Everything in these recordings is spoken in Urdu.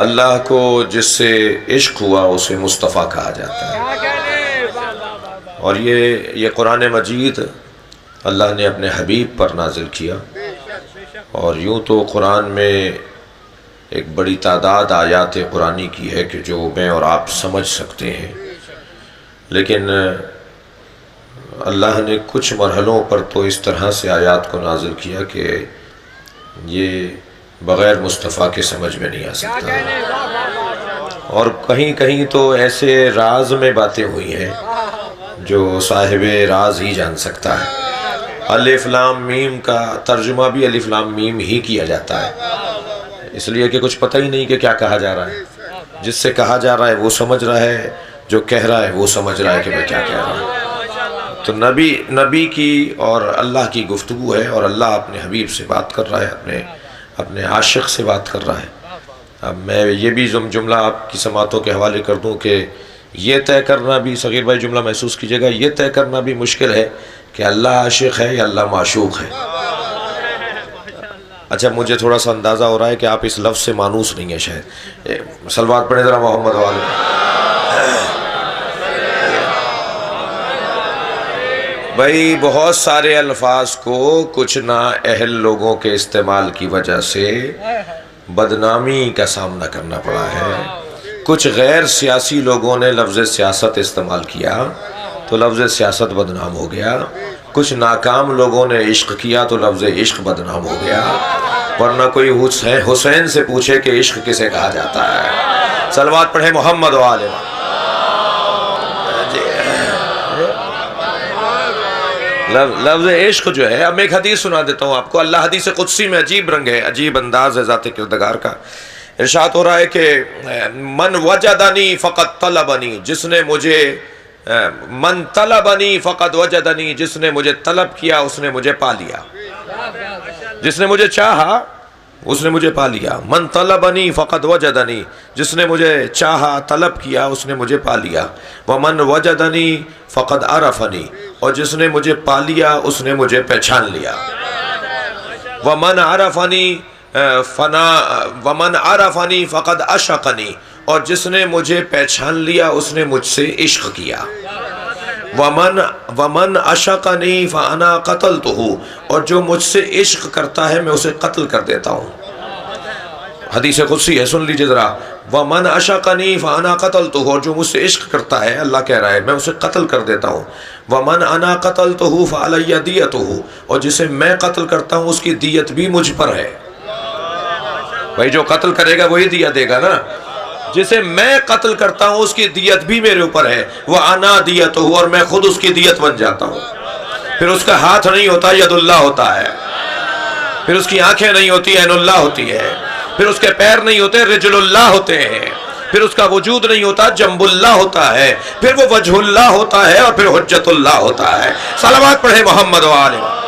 اللہ کو جس سے عشق ہوا اسے مصطفیٰ کہا جاتا ہے، اور یہ قرآن مجید اللہ نے اپنے حبیب پر نازل کیا، اور یوں تو قرآن میں ایک بڑی تعداد آیات قرآنی کی ہے کہ جو میں اور آپ سمجھ سکتے ہیں، لیکن اللہ نے کچھ مرحلوں پر تو اس طرح سے آیات کو نازل کیا کہ یہ بغیر مصطفیٰ کے سمجھ میں نہیں آ سکتا، اور کہیں کہیں تو ایسے راز میں باتیں ہوئی ہیں جو صاحب راز ہی جان سکتا ہے۔ الف لام میم کا ترجمہ بھی الف لام میم ہی کیا جاتا ہے، اس لیے کہ کچھ پتہ ہی نہیں کہ کیا کہا جا رہا ہے۔ جس سے کہا جا رہا ہے وہ سمجھ رہا ہے، جو کہہ رہا ہے وہ سمجھ رہا ہے کہ میں کیا کہہ رہا ہوں۔ تو نبی کی اور اللہ کی گفتگو ہے، اور اللہ اپنے حبیب سے بات کر رہا ہے، اپنے عاشق سے بات کر رہا ہے۔ اب میں یہ بھی جملہ آپ کی سماعتوں کے حوالے کر دوں کہ یہ طے کرنا بھی، صغیر بھائی جملہ محسوس کیجئے گا، یہ طے کرنا بھی مشکل ہے کہ اللہ عاشق ہے یا اللہ معشوق ہے۔ اچھا مجھے تھوڑا سا اندازہ ہو رہا ہے کہ آپ اس لفظ سے مانوس نہیں ہیں شاید۔ صلوات پڑھیں ذرا محمد والے۔ بھائی بہت سارے الفاظ کو کچھ نااہل لوگوں کے استعمال کی وجہ سے بدنامی کا سامنا کرنا پڑا ہے۔ کچھ غیر سیاسی لوگوں نے لفظ سیاست استعمال کیا تو لفظ سیاست بدنام ہو گیا، کچھ ناکام لوگوں نے عشق کیا تو لفظ عشق بدنام ہو گیا، ورنہ کوئی حسین سے پوچھے کہ عشق کسے کہا جاتا ہے۔ صلوات پڑھیں محمد و آل محمد۔ لفظ عشق جو ہے، اب میں ایک حدیث سنا دیتا ہوں آپ کو۔ اللہ حدیث قدسی میں عجیب رنگ ہے، عجیب انداز ہے ذات کردگار کا۔ ارشاد ہو رہا ہے کہ من وجدنی فقط طلبنی، جس نے مجھے من طلبنی فقط وجدنی، جس نے مجھے طلب کیا اس نے مجھے پا لیا، جس نے مجھے چاہا اس نے مجھے پا لیا۔ من طلبنی فقط وجدنی، جس نے مجھے چاہا طلب کیا اس نے مجھے پا لیا۔ ومن وجدنی فقط عرفنی، اور جس نے مجھے پا لیا اس نے مجھے پہچان لیا۔ ومن عرفنی فقط عشقنی، اور جس نے مجھے پہچان لیا اس نے مجھ سے عشق کیا۔ ومن عشقنی فانا قتلتہ، اور جو مجھ سے عشق کرتا ہے میں اسے قتل کر دیتا ہوں۔ حدیث قدسی ہے، سن لیجئے ذرا۔ ومن عشقنی فانا قتلتہ، اور جو مجھ سے عشق کرتا ہے اللہ کہہ رہا ہے میں اسے قتل کر دیتا ہوں۔ ومن انا قتلتہ فعلی دیتہ، اور جسے میں قتل کرتا ہوں اس کی دیت بھی مجھ پر ہے۔ بھائی جو قتل کرے گا وہی دیت دے گا نا، جسے میں قتل کرتا ہوں اس کی دیت بھی میرے اوپر ہے۔ وَأَنَا دِيَتُهُ، اور میں خود اس کی دیت بن جاتا ہوں۔ پھر اس کا ہاتھ نہیں ہوتا ید اللہ ہوتا ہے، پھر اس کی آنکھیں نہیں ہوتی عین اللہ ہوتی ہے، پھر اس کے پیر نہیں ہوتے رجل اللہ ہوتے ہیں، پھر اس کا وجود نہیں ہوتا جنب اللہ ہوتا ہے، پھر وہ وجہ اللہ ہوتا ہے، اور پھر حجت اللہ ہوتا ہے۔ صلوات پڑھیں محمد و آل محمد۔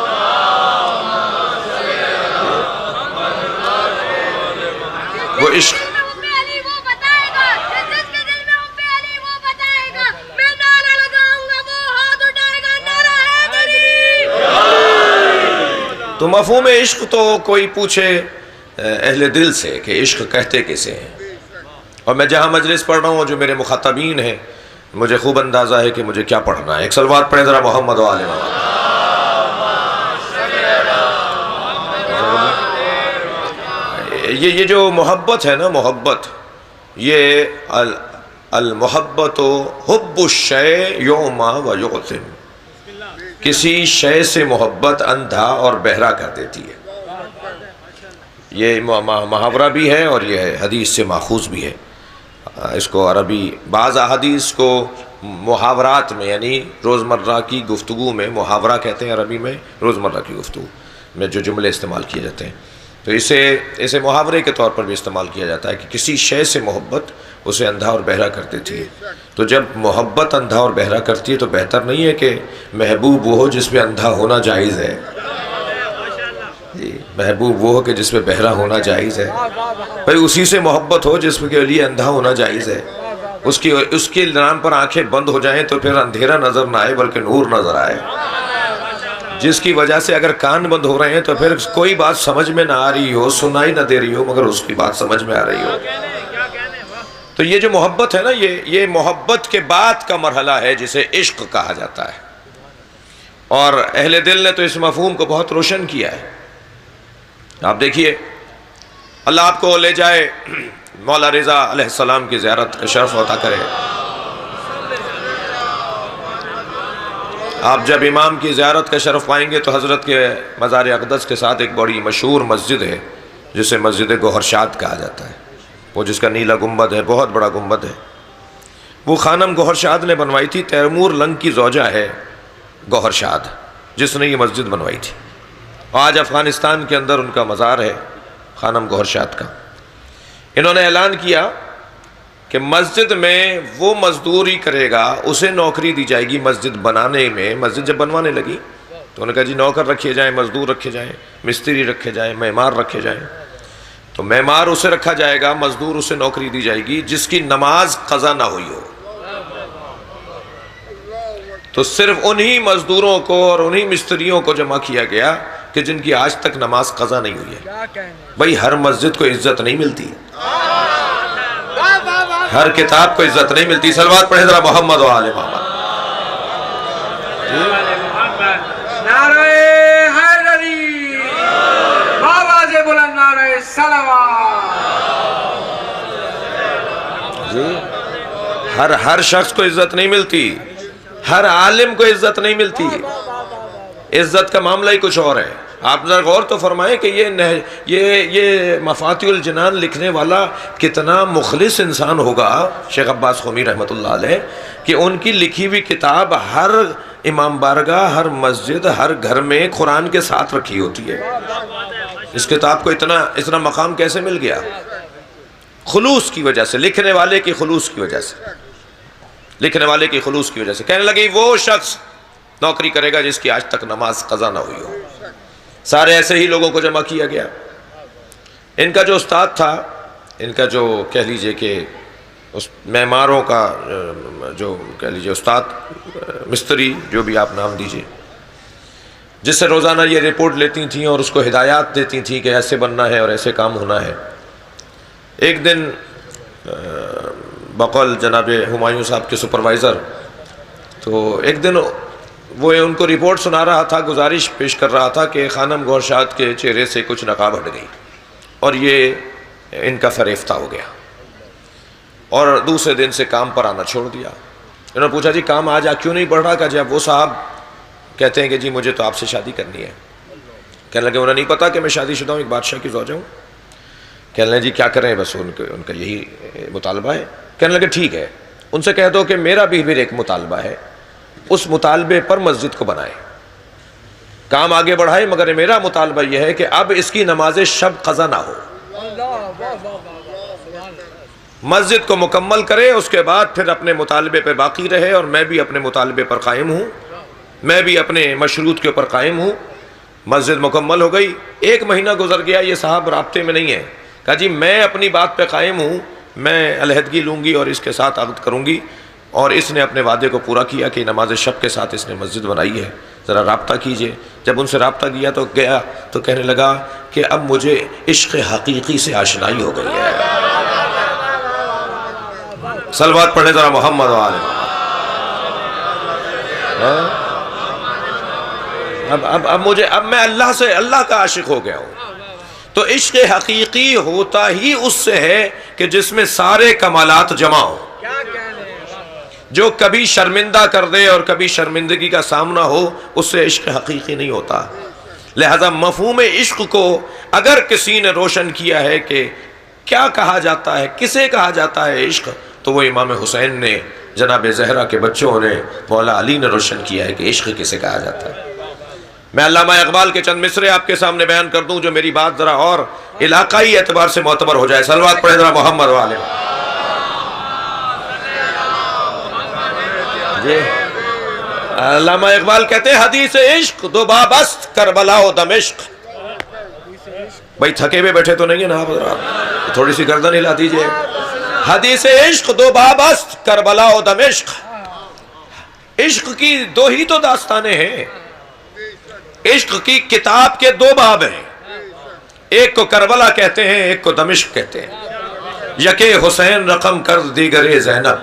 وہ عشق تو مفہوم عشق تو کوئی پوچھے اہل دل سے کہ عشق کہتے کسے ہیں، اور میں جہاں مجلس پڑھ رہا ہوں جو میرے مخاطبین ہیں مجھے خوب اندازہ ہے کہ مجھے کیا پڑھنا ہے۔ ایک صلوات پڑھیں ذرا محمد و آل محمد۔ یہ جو محبت ہے نا، محبت یہ المحبت حب الشیء یعمی و یعتم، کسی شے سے محبت اندھا اور بہرا کر دیتی ہے۔ یہ محاورہ بھی ہے اور یہ حدیث سے ماخوذ بھی ہے۔ اس کو عربی بعض احادیث کو محاورات میں یعنی روزمرہ کی گفتگو میں محاورہ کہتے ہیں، عربی میں روزمرہ کی گفتگو میں جو جملے استعمال کیے جاتے ہیں، تو اسے محاورے کے طور پر بھی استعمال کیا جاتا ہے کہ کسی شے سے محبت اسے اندھا اور بہرا کر دیتی ہے۔ تو جب محبت اندھا اور بہرا کرتی ہے تو بہتر نہیں ہے کہ محبوب وہ ہو جس پہ اندھا ہونا جائز ہے، محبوب وہ ہو کہ جس پہ بہرا ہونا جائز ہے۔ بھئی اسی سے محبت ہو جس کے لیے اندھا ہونا جائز ہے، اس کے نام پر آنکھیں بند ہو جائیں تو پھر اندھیرا نظر نہ آئے بلکہ نور نظر آئے، جس کی وجہ سے اگر کان بند ہو رہے ہیں تو پھر کوئی بات سمجھ میں نہ آ رہی ہو، سنائی نہ دے رہی ہو، مگر اس کی بات سمجھ میں آ رہی ہو۔ تو یہ جو محبت ہے نا، یہ محبت کے بعد کا مرحلہ ہے جسے عشق کہا جاتا ہے، اور اہل دل نے تو اس مفہوم کو بہت روشن کیا ہے۔ آپ دیکھیے، اللہ آپ کو لے جائے مولا رضا علیہ السلام کی زیارت کا شرف عطا کرے۔ آپ جب امام کی زیارت کا شرف پائیں گے تو حضرت کے مزار اقدس کے ساتھ ایک بڑی مشہور مسجد ہے جسے مسجد گوہر شاد کہا جاتا ہے، وہ جس کا نیلا گنبد ہے، بہت بڑا گنبد ہے، وہ خانم گوہر شاد نے بنوائی تھی۔ تیمور لنگ کی زوجہ ہے گوہر شاد، جس نے یہ مسجد بنوائی تھی۔ آج افغانستان کے اندر ان کا مزار ہے خانم گوہر شاد کا۔ انہوں نے اعلان کیا کہ مسجد میں وہ مزدوری کرے گا اسے نوکری دی جائے گی مسجد بنانے میں۔ مسجد جب بنوانے لگی تو انہوں نے کہا جی نوکر رکھے جائیں، مزدور رکھے جائیں، مستری رکھے جائیں، معمار رکھے جائیں۔ تو معمار اسے رکھا جائے گا، مزدور اسے نوکری دی جائے گی جس کی نماز قضا نہ ہوئی ہو۔ تو صرف انہی مزدوروں کو اور انہی مستریوں کو جمع کیا گیا کہ جن کی آج تک نماز قضا نہیں ہوئی ہے۔ بھئی ہر مسجد کو عزت نہیں ملتی، ہر کتاب کو عزت نہیں ملتی۔ صلوات پڑھیں ذرا محمد و آل محمد۔ نعرہ حیدری، آواز بلند نعرہ صلوات۔ جی ہر شخص کو عزت نہیں ملتی، ہر عالم کو عزت نہیں ملتی۔ عزت کا معاملہ ہی کچھ اور ہے۔ آپ ذرا غور تو فرمائیں کہ یہ مفاتیح الجنان لکھنے والا کتنا مخلص انسان ہوگا، شیخ عباس قمی رحمۃ اللہ علیہ، کہ ان کی لکھی ہوئی کتاب ہر امام بارگاہ، ہر مسجد، ہر گھر میں قرآن کے ساتھ رکھی ہوتی ہے۔ اس کتاب کو اتنا مقام کیسے مل گیا؟ خلوص کی وجہ سے، لکھنے والے کی خلوص کی وجہ سے، لکھنے والے کی خلوص کی وجہ سے۔ کہنے لگے وہ شخص نوکری کرے گا جس کی آج تک نماز قضا نہ ہوئی ہو۔ سارے ایسے ہی لوگوں کو جمع کیا گیا۔ ان کا جو استاد تھا، ان کا جو کہہ لیجئے کہ اس معماروں کا جو کہہ لیجئے استاد، مستری، جو بھی آپ نام دیجئے، جس سے روزانہ یہ رپورٹ لیتی تھیں اور اس کو ہدایات دیتی تھیں کہ ایسے بننا ہے اور ایسے کام ہونا ہے۔ ایک دن بقول جناب ہمایوں صاحب کے سپروائزر، تو ایک دن وہ ان کو رپورٹ سنا رہا تھا، گزارش پیش کر رہا تھا کہ خانم گوہر شاد کے چہرے سے کچھ نقاب ہٹ گئی اور یہ ان کا فریفتہ ہو گیا، اور دوسرے دن سے کام پر آنا چھوڑ دیا۔ انہوں نے پوچھا جی کام آج کیوں نہیں بڑھ رہا؟ کہا جی اب وہ صاحب کہتے ہیں کہ جی مجھے تو آپ سے شادی کرنی ہے۔ کہنے لگے انہیں نہیں پتا کہ میں شادی شدہ ہوں، ایک بادشاہ کی زوجہ ہوں۔ کہنے لگے جی کیا کریں، بس ان کا یہی مطالبہ ہے۔ کہنے لگے ٹھیک ہے، ان سے کہہ دو کہ میرا بھی ایک مطالبہ ہے، اس مطالبے پر مسجد کو بنائے، کام آگے بڑھائے، مگر میرا مطالبہ یہ ہے کہ اب اس کی نماز شب قضا نہ ہو، مسجد کو مکمل کرے، اس کے بعد پھر اپنے مطالبے پہ باقی رہے، اور میں بھی اپنے مطالبے پر قائم ہوں، میں بھی اپنے مشروط کے اوپر قائم ہوں۔ مسجد مکمل ہو گئی، 1 مہینہ گزر گیا، یہ صاحب رابطے میں نہیں ہے۔ کہا جی میں اپنی بات پہ قائم ہوں، میں علیحدگی لوں گی اور اس کے ساتھ عقد کروں گی، اور اس نے اپنے وعدے کو پورا کیا کہ نماز شب کے ساتھ اس نے مسجد بنائی ہے، ذرا رابطہ کیجئے۔ جب ان سے رابطہ کیا تو گیا تو کہنے لگا کہ اب مجھے عشق حقیقی سے آشنائی ہو گئی ہے۔ صلوات پڑھیں ذرا محمد و آل محمد۔ اب میں اللہ کا عاشق ہو گیا ہوں۔ تو عشق حقیقی ہوتا ہی اس سے ہے کہ جس میں سارے کمالات جمع ہوں، جو کبھی شرمندہ کر دے اور کبھی شرمندگی کا سامنا ہو، اس سے عشق حقیقی نہیں ہوتا۔ لہذا مفہوم عشق کو اگر کسی نے روشن کیا ہے کہ کیا کہا جاتا ہے، کسے کہا جاتا ہے عشق، تو وہ امام حسین نے، جناب زہرا کے بچوں نے، مولا علی نے روشن کیا ہے کہ عشق کسے کہا جاتا ہے۔ میں علامہ اقبال کے چند مصرے آپ کے سامنے بیان کر دوں جو میری بات ذرا اور علاقائی اعتبار سے معتبر ہو جائے۔ صلوات پڑھیں ذرا محمد و آل محمد۔ جی علامہ اقبال کہتے ہیں حدیث عشق دو بابست کربلا و دمشق۔ بھائی تھکے ہوئے بیٹھے تو نہیں ہیں نا آپ حضرات، تھوڑی سی گردن ہلا دیجئے۔ حدیث عشق دو بابست کربلا و دمشق۔ عشق کی 2 ہی تو داستانیں ہیں، عشق کی کتاب کے 2 باب ہیں، ایک کو کربلا کہتے ہیں، ایک کو دمشق کہتے ہیں۔ یکے حسین رقم کر دیگر زینب.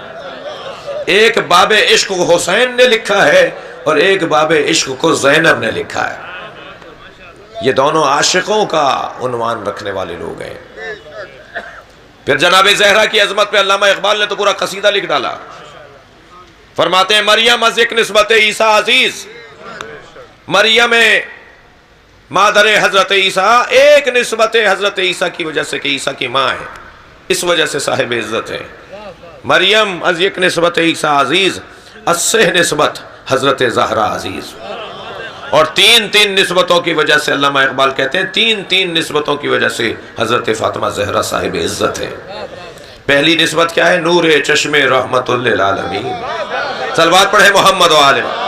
ایک باب عشق کو حسین نے لکھا ہے اور ایک باب عشق کو زینب نے لکھا ہے. یہ دونوں عاشقوں کا عنوان رکھنے والے لوگ ہیں. پھر جناب زہرا کی عظمت پہ علامہ اقبال نے تو پورا قصیدہ لکھ ڈالا. فرماتے ہیں مریم از ایک نسبت عیسیٰ عزیز. مریم مادر حضرت عیسیٰ ایک نسبت حضرت عیسیٰ کی وجہ سے کہ عیسیٰ کی ماں ہے، اس وجہ سے صاحب عزت ہے. مریم از یک نسبت عیسیٰ عزیز، اسہ نسبت حضرت زہرا عزیز. اور تین نسبتوں کی وجہ سے علامہ اقبال کہتے ہیں تین نسبتوں کی وجہ سے حضرت فاطمہ زہرا صاحب عزت ہے. پہلی نسبت کیا ہے؟ نور چشم رحمت للعالمین. صلوات پڑھے محمد و آل محمد.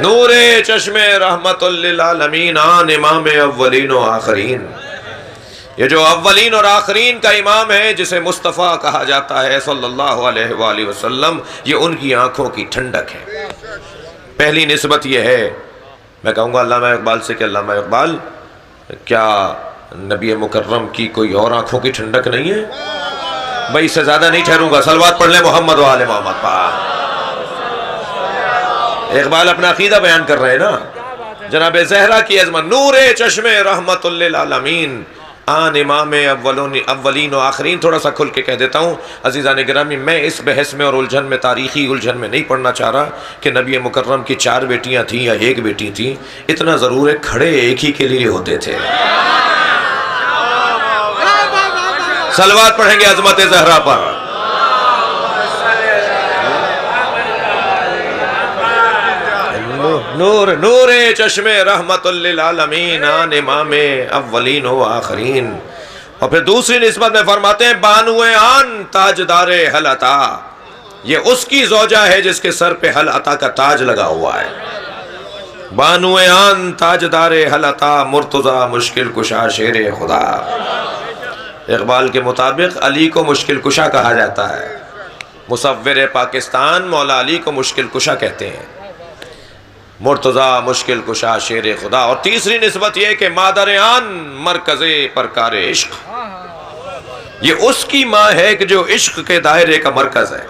نور چشم رحمت للعالمین آن امام اولین و آخرین. یہ جو اولین اور آخرین کا امام ہے جسے مصطفیٰ کہا جاتا ہے صلی اللہ علیہ وآلہ وسلم، یہ ان کی آنکھوں کی ٹھنڈک ہے. پہلی نسبت یہ ہے. میں کہوں گا علامہ اقبال سے کہ علامہ اقبال کیا نبی مکرم کی کوئی اور آنکھوں کی ٹھنڈک نہیں ہے؟ بھائی اس سے زیادہ نہیں ٹھہروں گا. صلوات پڑھ لیں محمد و آل محمد پر. اقبال اپنا عقیدہ بیان کر رہے ہیں نا. جناب زہرا کی عظمت نور چشم رحمت للعالمین آن امام اولین و آخرین. تھوڑا سا کھل کے کہہ دیتا ہوں عزیزان گرامی، میں اس بحث میں اور الجھن میں، تاریخی الجھن میں نہیں پڑھنا چاہ رہا کہ نبی مکرم کی 4 بیٹیاں تھیں یا 1 بیٹی تھی. اتنا ضرور ہے کھڑے ایک ہی کے لیے ہوتے تھے. صلوات پڑھیں گے عظمت زہرا پر. نور چشم رحمت للعالمین آن امام اولین و آخرین. اور پھر دوسری نسبت میں فرماتے ہیں بانو آن تاجدار حل عطا. یہ اس کی زوجہ ہے جس کے سر پہ حل عطا کا تاج لگا ہوا ہے. بانو آن تاجدار حل عطا مرتضی مشکل کشا شیر خدا. اقبال کے مطابق علی کو مشکل کشا کہا جاتا ہے. مصور پاکستان مولا علی کو مشکل کشا کہتے ہیں. مرتضی مشکل کشا شیر خدا. اور تیسری نسبت یہ کہ مادر آن مرکز پرکار عشق. یہ اس کی ماں ہے کہ جو عشق کے دائرے کا مرکز ہے.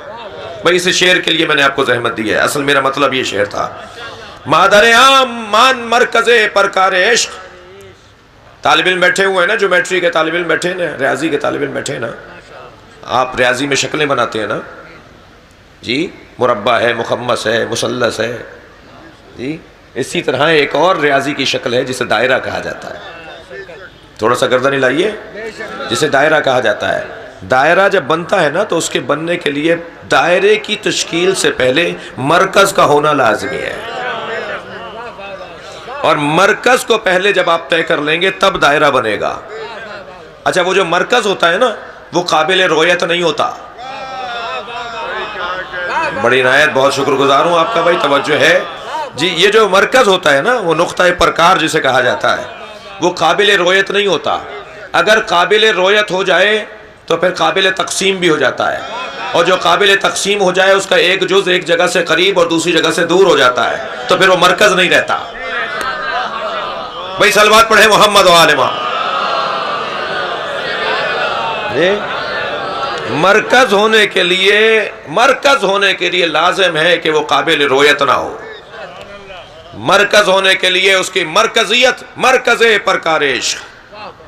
بھئی اس شعر کے لیے میں نے آپ کو زحمت دی ہے، اصل میرا مطلب یہ شعر تھا. مادر مان مرکز پرکار عشق. طالب علم بیٹھے ہوئے ہیں نا، جو میٹری کے طالب علم بیٹھے ہیں، ریاضی کے طالب علم بیٹھے ہیں نا. آپ ریاضی میں شکلیں بناتے ہیں نا جی، مربع ہے، مخمس ہے، مثلث ہے جی. اسی طرح ایک اور ریاضی کی شکل ہے جسے دائرہ کہا جاتا ہے. تھوڑا سا گردن ہلائیے. جسے دائرہ کہا جاتا ہے. دائرہ جب بنتا ہے نا تو اس کے بننے کے لیے دائرے کی تشکیل سے پہلے مرکز کا ہونا لازمی ہے. اور مرکز کو پہلے جب آپ طے کر لیں گے تب دائرہ بنے گا. اچھا وہ جو مرکز ہوتا ہے نا وہ قابل رویت نہیں ہوتا. بڑی عنایت، بہت شکر گزار ہوں آپ کا بھائی، توجہ ہے جی. یہ جو مرکز ہوتا ہے نا وہ نقطہ پرکار جسے کہا جاتا ہے، وہ قابل رویت نہیں ہوتا. اگر قابل رویت ہو جائے تو پھر قابل تقسیم بھی ہو جاتا ہے. اور جو قابل تقسیم ہو جائے اس کا ایک جز ایک جگہ سے قریب اور دوسری جگہ سے دور ہو جاتا ہے تو پھر وہ مرکز نہیں رہتا. بھائی صلوات پڑھے محمد و آل محمد. مرکز ہونے کے لیے لازم ہے کہ وہ قابل رویت نہ ہو. مرکز ہونے کے لیے اس کی مرکزیت مرکز پرکار عشق.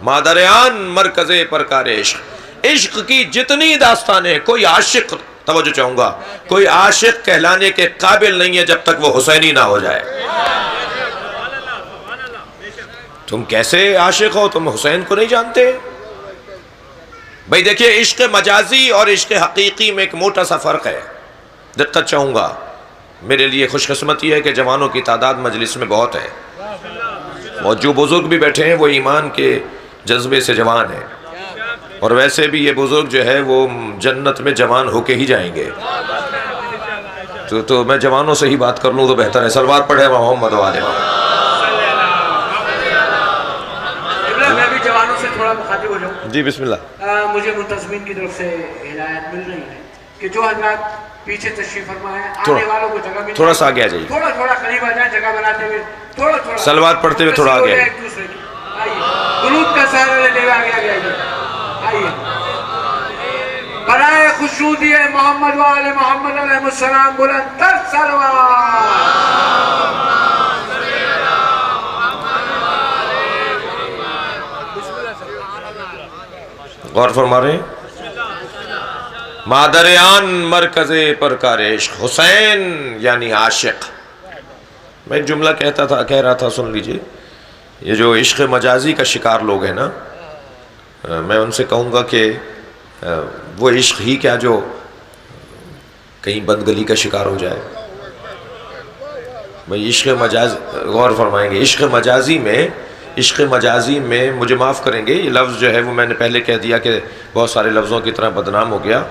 مادریان مرکز پرکار عشق. عشق کی جتنی داستانیں، کوئی عاشق، توجہ چاہوں گا، کوئی عاشق کہلانے کے قابل نہیں ہے جب تک وہ حسینی نہ ہو جائے. تم کیسے عاشق ہو؟ تم حسین کو نہیں جانتے؟ بھئی دیکھیے، عشق مجازی اور عشق حقیقی میں ایک موٹا سا فرق ہے. دقت چاہوں گا. میرے لیے خوش قسمتی ہے کہ جوانوں کی تعداد مجلس میں بہت ہے، اور جو بزرگ بھی بیٹھے ہیں وہ ایمان کے جذبے سے جوان ہیں. اور ویسے بھی یہ بزرگ جو ہے وہ جنت میں جوان ہو کے ہی جائیں گے. تو میں جوانوں سے ہی بات کر لوں تو بہتر ہے. صلوات پڑھے محمد و آل محمد. میں بھی جوانوں سے تھوڑا مخاطب ہو جاؤں. جی بسم اللہ. مجھے منتظمین کی طرف سے ہدایت مل رہی ہے کہ جو حضرات پیچھے تشریف فرما ہے آنے والوں کو جگہ مل تھوڑا سا آگے آ جائیے, تھوڑا تھوڑا قریب آ جائیں, جگہ بناتے ہوئے تھوڑا سلوات پڑھتے ہوئے تھوڑا آگے ایک دوسرے کی. آئیے درود کا سہارا لیتے ہوئے آگے آئیے. آئیے برائے خوشنودی محمد و آل محمد علیہ السلام بلند تر سلوات. غور فرما رہے ہیں. مادریان مرکز پرکار عشق حسین یعنی عاشق. میں ایک جملہ کہہ رہا تھا, سن لیجئے. یہ جو عشق مجازی کا شکار لوگ ہیں نا, میں ان سے کہوں گا کہ وہ عشق ہی کیا جو کہیں بندگلی کا شکار ہو جائے. بھئی عشق مجاز, غور فرمائیں گے, عشق مجازی میں مجھے معاف کریں گے, یہ لفظ جو ہے وہ میں نے پہلے کہہ دیا کہ بہت سارے لفظوں کی طرح بدنام ہو گیا,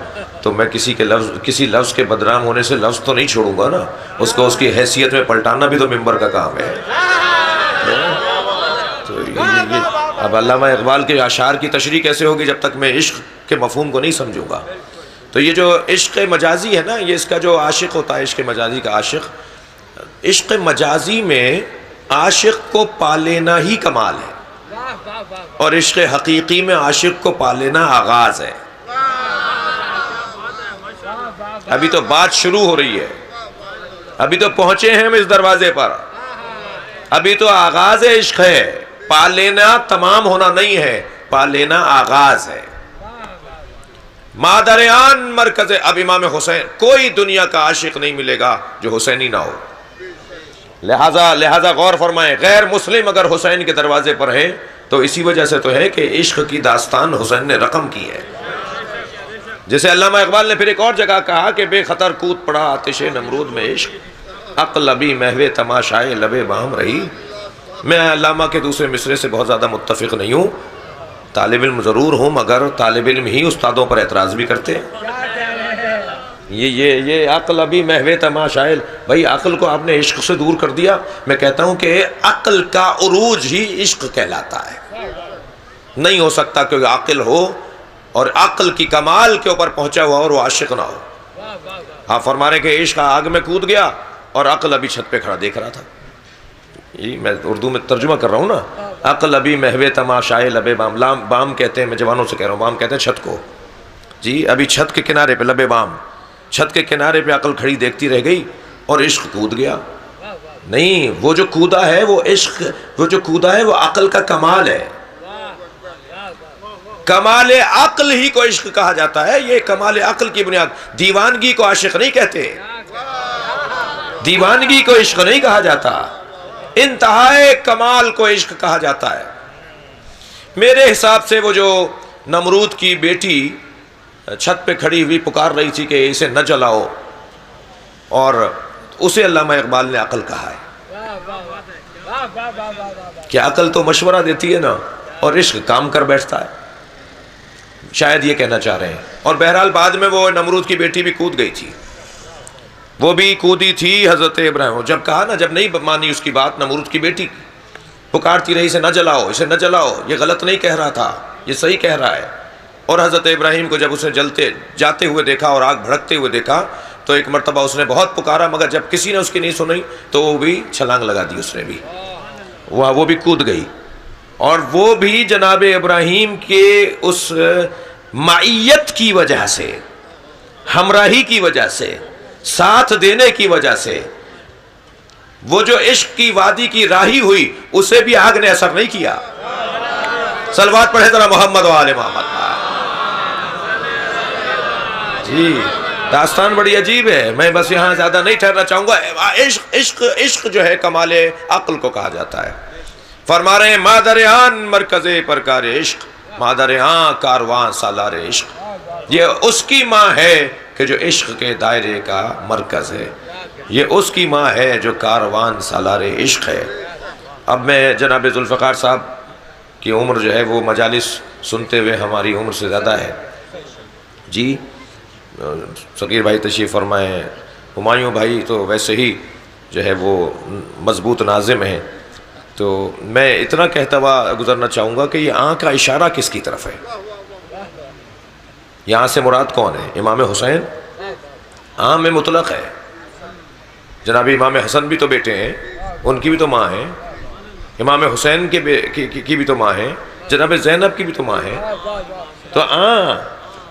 تو میں کسی لفظ کے بدنام ہونے سے لفظ تو نہیں چھوڑوں گا نا, اس کو اس کی حیثیت میں پلٹانا بھی تو ممبر کا کام ہے. تو اب علامہ اقبال کے اشعار کی تشریح کیسے ہوگی جب تک میں عشق کے مفہوم کو نہیں سمجھوں گا. تو یہ جو عشق مجازی ہے نا, یہ اس کا جو عاشق ہوتا ہے, عشق مجازی کا عاشق, عشق مجازی میں عاشق کو پا لینا ہی کمال ہے, اور عشق حقیقی میں عاشق کو پا لینا آغاز ہے. ابھی تو بات شروع ہو رہی ہے, ابھی تو پہنچے ہیں ہم اس دروازے پر, ابھی تو آغاز عشق ہے. پا لینا تمام ہونا نہیں ہے, پا لینا آغاز ہے. مادریان مرکز, اب امام حسین, کوئی دنیا کا عاشق نہیں ملے گا جو حسینی نہ ہو. لہذا غور فرمائیں, غیر مسلم اگر حسین کے دروازے پر ہے تو اسی وجہ سے تو ہے کہ عشق کی داستان حسین نے رقم کی ہے. جسے علامہ اقبال نے پھر ایک اور جگہ کہا کہ بے خطر کود پڑا آتش نمرود میں عشق, عقل ابھی محو تماشائے لب بام رہی. میں علامہ کے دوسرے مصرے سے بہت زیادہ متفق نہیں ہوں, طالب علم ضرور ہوں, مگر طالب علم ہی استادوں پر اعتراض بھی کرتے ہیں. یہ عقل ابھی محو تماشائے, بھائی عقل کو آپ نے عشق سے دور کر دیا. میں کہتا ہوں کہ عقل کا عروج ہی عشق کہلاتا ہے. نہیں ہو سکتا کہ عقل ہو اور عقل کی کمال کے اوپر پہنچا ہوا اور وہ عاشق نہ ہو. آپ فرما رہے کہ عشق آگ میں کود گیا اور عقل ابھی چھت پہ کھڑا دیکھ رہا تھا. یہ میں اردو میں ترجمہ کر رہا ہوں نا. عقل ابھی محو تماشائے لب بام, بام کہتے ہیں, میں جوانوں سے کہہ رہا ہوں, بام کہتے ہیں چھت کو. جی ابھی چھت کے کنارے پہ لب بام, چھت کے کنارے پہ عقل کھڑی دیکھتی رہ گئی اور عشق کود گیا. نہیں, وہ جو کودا ہے وہ عشق, وہ جو کودا ہے وہ عقل کا کمال ہے. کمال عقل ہی کو عشق کہا جاتا ہے. یہ کمال عقل کی بنیاد. دیوانگی کو عاشق نہیں کہتے, دیوانگی کو عشق نہیں کہا جاتا, انتہائے کمال کو عشق کہا جاتا ہے. میرے حساب سے وہ جو نمرود کی بیٹی چھت پہ کھڑی ہوئی پکار رہی تھی کہ اسے نہ جلاؤ, اور اسے علامہ اقبال نے عقل کہا ہے. کہ عقل تو مشورہ دیتی ہے نا, اور عشق کام کر بیٹھتا ہے. شاید یہ کہنا چاہ رہے ہیں. اور بہرحال بعد میں وہ نمرود کی بیٹی بھی کود گئی تھی, وہ بھی کودی تھی حضرت ابراہیم. جب کہا نا, جب نہیں مانی اس کی بات, نمرود کی بیٹی پکارتی رہی اسے نہ جلاؤ, اسے نہ جلاؤ, یہ غلط نہیں کہہ رہا تھا, یہ صحیح کہہ رہا ہے. اور حضرت ابراہیم کو جب اسے جاتے ہوئے دیکھا اور آگ بھڑکتے ہوئے دیکھا تو ایک مرتبہ اس نے بہت پکارا, مگر جب کسی نے اس کی نہیں سنی تو وہ بھی چھلانگ لگا دی, اس نے بھی, وہ بھی کود گئی. اور وہ بھی جناب ابراہیم کے اس معیت کی وجہ سے, ہمراہی کی وجہ سے, ساتھ دینے کی وجہ سے, وہ جو عشق کی وادی کی راہی ہوئی, اسے بھی آگ نے اثر نہیں کیا. صلوات پڑھے ذرا محمد و آل محمد. جی داستان بڑی عجیب ہے, میں بس یہاں زیادہ نہیں ٹھہرنا چاہوں گا. عشق جو ہے کمال عقل کو کہا جاتا ہے. فرما رہے ہیں مادریان مرکز پرکار عشق, مادریان کارواں سالار عشق. یہ اس کی ماں ہے کہ جو عشق کے دائرے کا مرکز ہے, یہ اس کی ماں ہے جو کاروان سالار عشق ہے. اب میں جناب ذوالفقار صاحب کی عمر جو ہے وہ مجالس سنتے ہوئے ہماری عمر سے زیادہ ہے. جی صغیر بھائی تشریف فرمائے ہیں, ہمایوں بھائی تو ویسے ہی جو ہے وہ مضبوط ناظم ہیں. تو میں اتنا کہتا ہوا گزرنا چاہوں گا کہ یہ آنکھ کا اشارہ کس کی طرف ہے؟ یہاں سے مراد کون ہے؟ امام حسین عام میں مطلق ہے، جناب امام حسن بھی تو بیٹے ہیں، ان کی بھی تو ماں ہے، امام حسین کی بھی تو ماں ہے، جناب زینب کی بھی تو ماں ہے، تو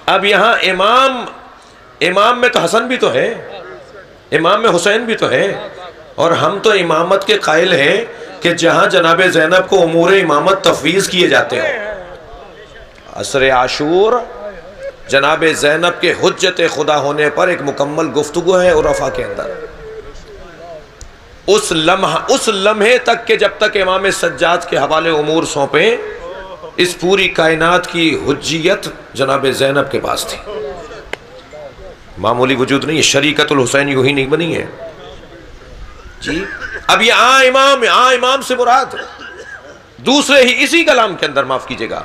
اب یہاں امام میں تو حسن بھی تو ہے، امام میں حسین بھی تو ہے، اور ہم تو امامت کے قائل ہیں کہ جہاں جناب زینب کو امور امامت تفویض کیے جاتے ہیں، عصر عاشور جناب زینب کے حجت خدا ہونے پر ایک مکمل گفتگو ہے عرفاء کے اندر، اس لمحے تک کہ جب تک امام سجاد کے حوالے امور سونپیں، اس پوری کائنات کی حجیت جناب زینب کے پاس تھی، معمولی وجود نہیں ہے، شریکت الحسین یوں ہی نہیں بنی ہے جی۔ اب یہ امام سے مراد دوسرے ہی اسی کلام کے اندر، معاف کیجئے گا،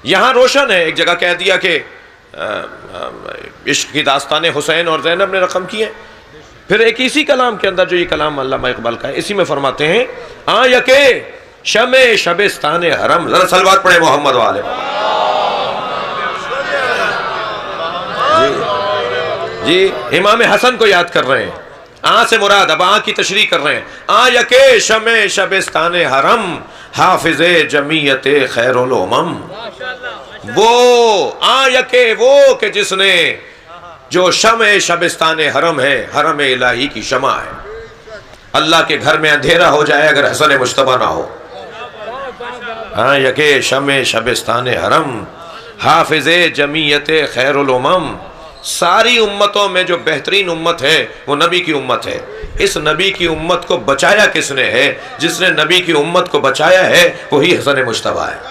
یہاں روشن ہے، ایک جگہ کہہ دیا کہ عشق کی داستان حسین اور زینب نے رقم کی ہے، پھر ایک اسی کلام کے اندر جو یہ کلام علامہ اقبال کا ہے، اسی میں فرماتے ہیں یکے شمع شبستان حرم، ذرا صلوات پڑھے محمد والے جی، امام حسن کو یاد کر رہے ہیں، سے مراد اب کی تشریح کر رہے ہیں، یکے شمع شبستان حرم حافظ جمعیت خیر الامم، وہ یکے وہ کہ جس نے جو شمع شبستان حرم ہے، حرم الہی کی شمع ہے، اللہ کے گھر میں اندھیرا ہو جائے اگر حسن مجتبی نہ ہو، یکے شمع شبستان حرم حافظ جمعیت خیر الامم، ساری امتوں میں جو بہترین امت ہے وہ نبی کی امت ہے، اس نبی کی امت کو بچایا کس نے ہے؟ جس نے نبی کی امت کو بچایا ہے وہی حسن مجتبی ہے۔